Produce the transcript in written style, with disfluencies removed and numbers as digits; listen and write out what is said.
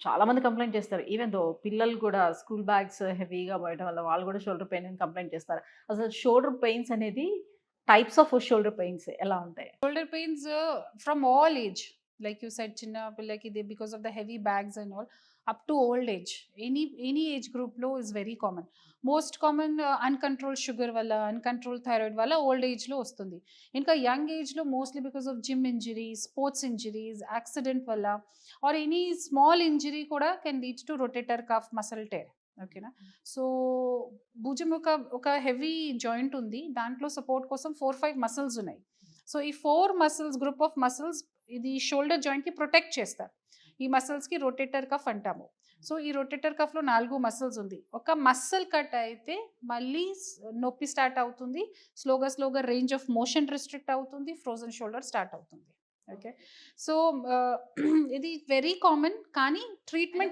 చాలా మంది కంప్లెయింట్ చేస్తారు. ఈవెన్ దో పిల్లలు కూడా స్కూల్ బ్యాగ్స్ హెవీగా మోయడం వల్ల వాళ్ళు కూడా షోల్డర్ పెయిన్ అని కంప్లెయింట్ చేస్తారు. అసలు షోల్డర్ పెయిన్స్ అనేది టైప్స్ ఆఫ్ షోల్డర్ పెయిన్స్ ఎలా ఉంటాయి? Shoulder pains from all age, like you said, chinna pillaki they because of the heavy bags and all, up to old age. Any age group low is very common. Most common uncontrolled sugar valla, uncontrolled thyroid valla old age lo vastundi. Inka young age lo mostly because of gym injuries, sports injuries, accident valla, or any small injury kuda can lead to rotator cuff muscle tear. ఓకేనా. So భుజం ఒక heavy joint ఉంది, దాంట్లో support కోసం 4-5 muscles ఉన్నాయి. So ఈ 4 muscles, group of muscles ఇది shoulder జాయింట్కి protect చేస్తారు. ఈ మసిల్స్కి రొటేటర్ కఫ్ అంటాము. సో ఈ రొటేటర్ కఫ్లో 4 మసిల్స్ ఉంది. ఒక మసిల్ కట్ అయితే మళ్ళీ నొప్పి స్టార్ట్ అవుతుంది, స్లోగా రేంజ్ ఆఫ్ మోషన్ రిస్ట్రిక్ట్ అవుతుంది, ఫ్రోజన్ షోల్డర్ స్టార్ట్ అవుతుంది. ఓకే. సో ఇది వెరీ కామన్, కానీ ట్రీట్మెంట్